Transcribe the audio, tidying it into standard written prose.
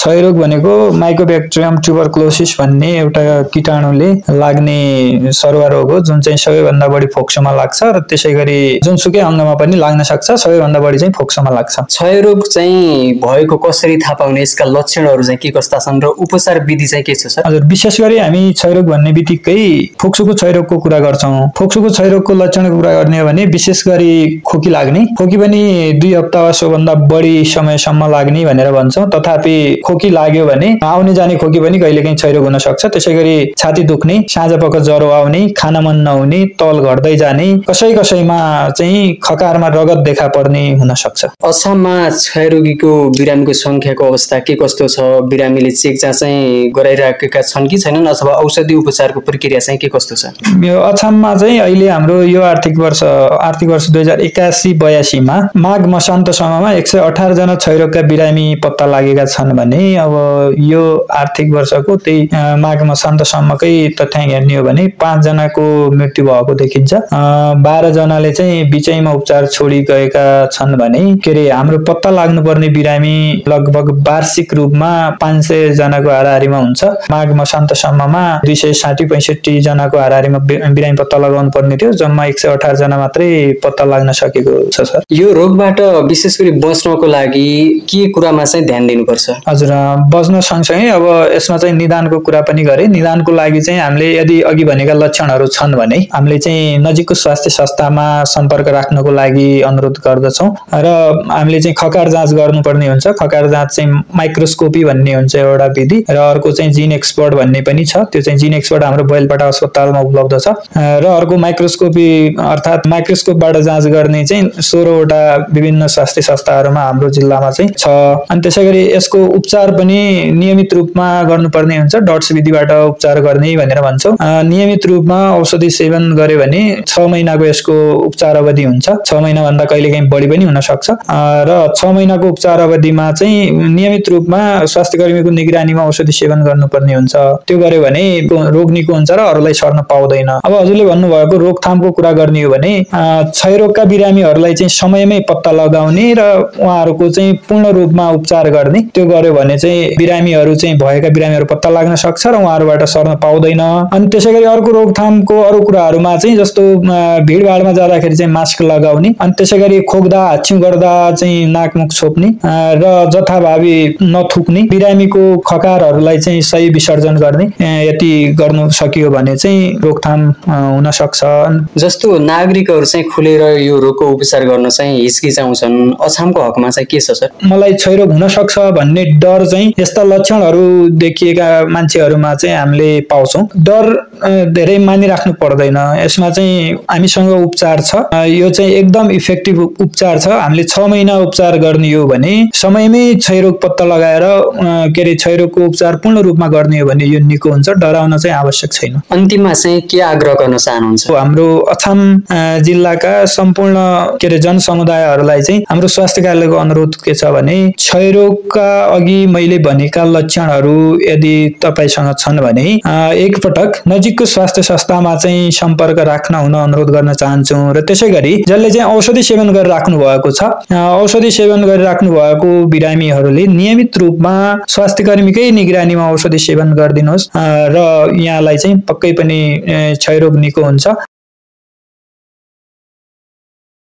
क्षयरोग भनेको माइकोब्याक्टेरियम ट्युबरक्लोसिस भन्ने एउटा कीटाणुले लाग्ने सरुवा रोग हो जुन चाहिँ सबैभन्दा बढी फोक्सोमा लाग्छ र त्यसैगरी जुनसुकै अङ्गमा पनि लाग्न सक्छ सबैभन्दा बढी चाहिँ फोक्सोमा लाग्छ। क्षयरोग चाहिँ भएको कसरी थाहा पाउने यसका लक्षणहरू चाहिँ के कस्ता छन् र उपचार विधि चाहिँ के छ सर? हजुर विशेष गरी हामी क्षयरोग भन्ने बित्तिकै फोक्सोको क्षयरोगको कुरा गर्छौँ। फोक्सोको क्षयरोगको लक्षणको कुरा गर्ने हो भने विशेष गरी खोकी लाग्ने, खोकी पनि 2 हप्ता वा सोभन्दा बढी समयसम्म लाग्ने भनेर भन्छौँ। तथापि खोकी लाग्यो भने आउने जाने खोकी पनि कहिलेकाहीँ क्षयरोग हुन सक्छ। त्यसैगरी छाती दुख्ने, साँझपख ज्वरो आउने, खान मन नहुने, तल घट्दै जाने, कसैमा चाहिँ खकारमा रगत देखा पर्ने हुन सक्छ। अछाममा क्षयरोगीको बिरामीको संख्याको अवस्था के कस्तो छ? बिरामीले चेक चाहिँ गराइराखेका छन् कि छैनन् अथवा औषधि उपचारको प्रक्रिया चाहिँ के कस्तो छ? यो अछाममा चाहिँ अहिले हाम्रो यो आर्थिक वर्ष 2081-82 मा माघ मसान्तसम्ममा 118 जना क्षयरोगका बिरामी पत्ता लागेका छन् भने अब यो आर्थिक वर्षको त्यही माघ मसान्तसम्मकै तथ्याङ्क हेर्ने हो भने 5 जनाको मृत्यु भएको देखिन्छ। 12 जनाले चाहिँ बिचैमा उपचार छोडी गएका छन् भने हाम्रो पत्ता लाग्नुपर्ने बिरामी लगभग वार्षिक रूपमा 500 जनाको हाराहारीमा हुन्छ। माघ मसान्तसम्ममा 260-65 जनाको हाराहारीमा बिरामी पत्ता लगाउनु पर्ने थियो, जम्मा 118 जना मात्रै पत्ता लाग्न सकेको छ सर। यो रोगबाट विशेष गरी बच्नको लागि के कुरामा चाहिँ ध्यान दिनुपर्छ? हजुर बच्न सँगसँगै अब यसमा चाहिँ निदानको कुरा पनि गरे। निदानको लागि चाहिँ हामीले यदि अघि भनेका लक्षणहरू छन् भने हामीले चाहिँ नजिकको स्वास्थ्य संस्थामा सम्पर्क राख्नको लागि अनुरोध गर्दछौँ र हामीले चाहिँ खकार जाँच गर्नुपर्ने हुन्छ। खकार जाँच चाहिँ माइक्रोस्कोपी भन्ने हुन्छ एउटा विधि र अर्को चाहिँ जिन एक्सपर्ट भन्ने पनि छ। त्यो चाहिँ जिन एक्सपर्ट हाम्रो बैलपाटा अस्पतालमा उपलब्ध छ र अर्को माइक्रोस्कोपी अर्थात् माइक्रोस्कोपबाट जाँच गर्ने चाहिँ 16 वटा विभिन्न स्वास्थ्य संस्थाहरूमा हाम्रो जिल्लामा चाहिँ छ। अनि त्यसैगरी यसको उपचार पनि नियमित रूपमा गर्नुपर्ने हुन्छ। डट्स विधिबाट उपचार गर्ने भनेर भन्छौँ। नियमित रूपमा औषधि सेवन गर्यो भने 6 महिनाको यसको उपचार अवधि हुन्छ। 6 महिनाभन्दा कहिलेकाहीँ बढी पनि हुन सक्छ र 6 महिनाको उपचार अवधिमा चाहिँ नियमित रूपमा स्वास्थ्य कर्मीको निगरानीमा औषधि सेवन गर्नुपर्ने हुन्छ। त्यो गर्यो भने रोग निको हुन्छ र अरूलाई सर्न पाउँदैन। अब हजुरले भन्नुभएको रोकथामको कुरा गर्ने हो भने क्षयरोगका बिरामीहरूलाई चाहिँ समयमै पत्ता लगाउने र उहाँहरूको चाहिँ पूर्ण रूपमा उपचार गर्ने, त्यो गर्यो भने चाहिँ बिरामीहरू चाहिँ भएका बिरामीहरू पत्ता लाग्न सक्छ र उहाँहरूबाट सर्न पाउँदैन। अनि त्यसैगरी अर्को रोकथामको अरू कुराहरूमा चाहिँ जस्तो भिडभाडमा जाँदाखेरि चाहिँ मास्क लगाउने, अनि त्यसैगरी खोक्दा हाच्छिउँ गर्दा चाहिँ नाकमुख छोप्ने र जथाभावी नथुक्ने, बिरामीको खकारहरूलाई चाहिँ सही विसर्जन गर्ने, यति गर्नु सकियो भने चाहिँ रोकथाम हुन सक्छ। जस्तो नागरिकहरू चाहिँ खुलेर यो रोगको उपचार गर्न चाहिँ हिचकिचाउँछन्, अछामको हकमा चाहिँ के छ सर? मलाई क्षयरोग हुन सक्छ भन्ने डर चाहिँ यस्ता लक्षणहरू देखिएका मान्छेहरूमा चाहिँ हामीले पाउँछौँ। डर धेरै मानिराख्नु पर्दैन। यसमा चाहिँ हामीसँग उपचार छ। यो चाहिँ एकदम इफेक्टिभ उपचार छ। हामीले 6 महिना उपचार गर्ने हो भने समयमै क्षयरोग पत्ता लगाएर क्षयरोगको उपचार पूर्ण रूपमा गर्ने हो भने यो निको हुन्छ। डराउन चाहिँ आवश्यक छैन। अन्तिममा चाहिँ के आग्रह गर्न चाहनुहुन्छ? हाम्रो अछाम जिल्लाका सम्पूर्ण जनसमुदायहरूलाई चाहिँ हाम्रो स्वास्थ्य कार्यालयको अनुरोध के छ भने क्षयरोगका अघि मैले भनेका लक्षणहरू यदि तपाईसँग छन् भने एकपटक नजिकको स्वास्थ्य संस्थामा चाहिँ सम्पर्क राख्न हुन अनुरोध गर्न चाहन्छौँ। र त्यसैगरी जसले चाहिँ औषधि सेवन गरेर राख्नु भएको छ, औषधि सेवन गरेर राख्नु भएको बिरामीहरूले नियमित रूपमा स्वास्थ्य कर्मीकै निगरानीमा औषधि सेवन गरिदिनुहोस् र यहाँलाई चाहिँ पक्कै पनि क्षयरोग निको हुन्छ।